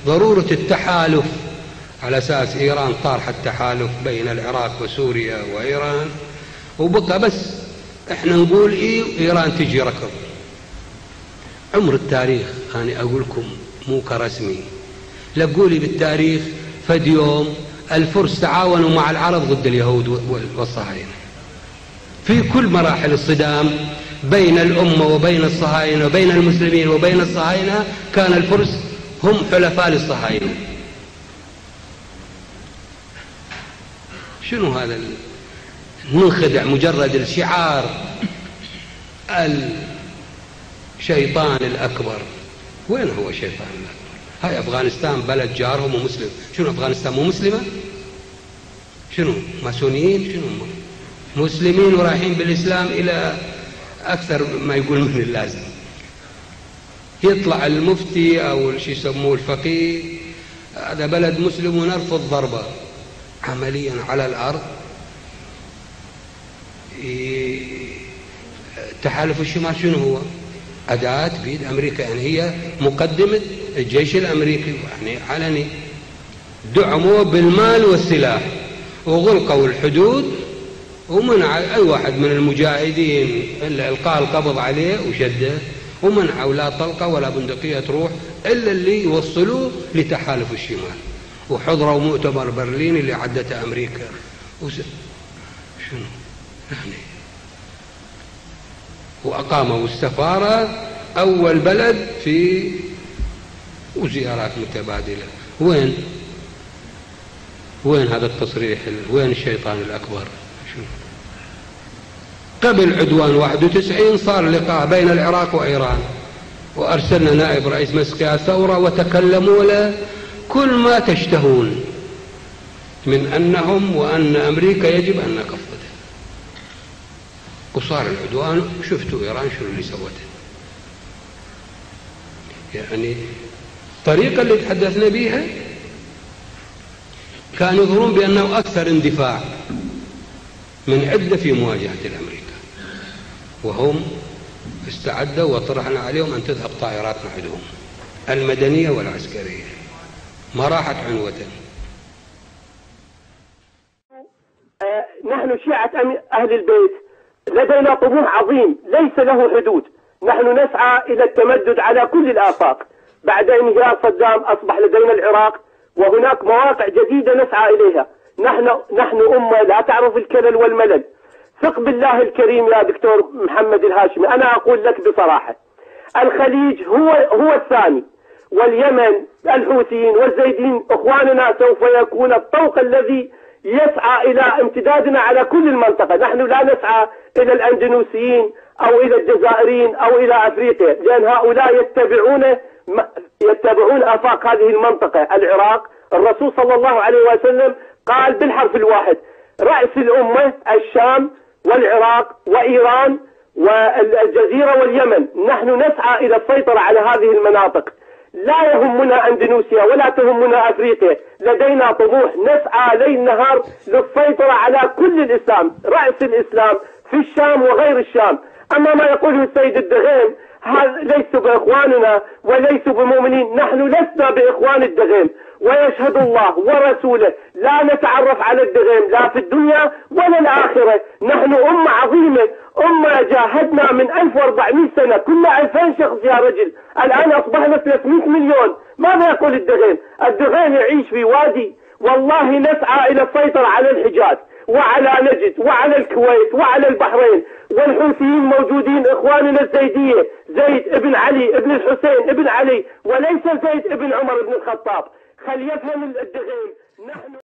ضرورة التحالف على أساس إيران طارحة التحالف بين العراق وسوريا وإيران، وبقى بس إحنا نقول إيه وإيران تجي ركض. عمر التاريخ أنا أقول لكم مو كرسمي، لا تقولي بالتاريخ فد يوم الفرس تعاونوا مع العرب ضد اليهود والصهاينة. في كل مراحل الصدام بين الأمة وبين الصهاينة وبين المسلمين وبين الصهاينة كان الفرس هم حلفاء للصهاينة. شنو هذا ننخدع مجرد الشعار الشيطان الأكبر؟ وين هو الشيطان الأكبر؟ هاي أفغانستان بلد جارهم ومسلم. شنو أفغانستان مو مسلمة؟ شنو ماسونيين؟ شنو مسلمين ورايحين بالإسلام إلى أكثر ما يقول من اللازم. يطلع المفتي أو شي يسموه الفقيه هذا بلد مسلم ونرفض ضربه عمليا على الأرض. تحالف الشمال شنو هو؟ أداة بيد أمريكا، يعني هي مقدمة الجيش الأمريكي، يعني علني دعموه بالمال والسلاح وغلقوا الحدود ومنع أي واحد من المجاهدين إلا إلقاء القبض عليه وشده، ومنعوا لا طلقة ولا بندقية تروح إلا اللي يوصلوه لتحالف الشمال. وحضروا مؤتمر برلين اللي عدته أمريكا شنو يعني، وأقاموا السفارة أول بلد في وزيارات متبادلة. وين هذا التصريح؟ وين الشيطان الأكبر؟ شنو؟ قبل عدوان 91 صار لقاء بين العراق وإيران، وأرسلنا نائب رئيس مسكها الثورة وتكلموا له كل ما تشتهون من أنهم وأن أمريكا يجب أن نكفته. وصار العدوان، شفتوا إيران شنو اللي سوته. يعني الطريقة اللي تحدثنا بيها كانوا يظهرون بأنه أكثر اندفاع من عدة في مواجهة الأمريكا، وهم استعدوا وطرحنا عليهم أن تذهب طائرات معهم المدنية والعسكرية، ما راحت عنوة. نحن شيعة أهل البيت لدينا طموح عظيم ليس له حدود. نحن نسعى إلى التمدد على كل الآفاق. بعد انهيار صدام أصبح لدينا العراق، وهناك مواقع جديدة نسعى إليها. نحن أمة لا تعرف الكلل والملل. ثق بالله الكريم يا دكتور محمد الهاشمي. أنا أقول لك بصراحة، الخليج هو الثاني، واليمن الحوثيين والزيدين إخواننا سوف يكون الطوق الذي يسعى إلى امتدادنا على كل المنطقة. نحن لا نسعى إلى الأندونيسيين أو إلى الجزائريين أو إلى أفريقيا، لأن هؤلاء يتبعون آفاق هذه المنطقة. العراق، الرسول صلى الله عليه وسلم قال بالحرف الواحد: رأس الأمة الشام والعراق وإيران والجزيرة واليمن. نحن نسعى إلى السيطرة على هذه المناطق. لا يهمنا أندونيسيا ولا تهمنا أفريقيا، لدينا طموح نسعى ليل نهار للسيطرة على كل الإسلام، رأس الإسلام في الشام وغير الشام. أما ما يقوله السيد الدغيم ليسوا بإخواننا وليسوا بمؤمنين. نحن لسنا بإخوان الدغيم، ويشهد الله ورسوله لا نتعرف على الدغيم لا في الدنيا ولا الآخرة. نحن أمة عظيمة، أمة جاهدنا من 1400 سنة، كنا 2000 شخص يا رجل، الآن أصبحنا 300 مليون. ماذا يقول الدغيم؟ الدغيم يعيش في وادي. والله نسعى إلى السيطرة على الحجاز وعلى نجد وعلى الكويت وعلى البحرين. والحوثيين موجودين، إخواننا الزيدية، زيد ابن علي ابن الحسين ابن علي، وليس زيد ابن عمر بن الخطاب. خل يفهم الدغيم. نحن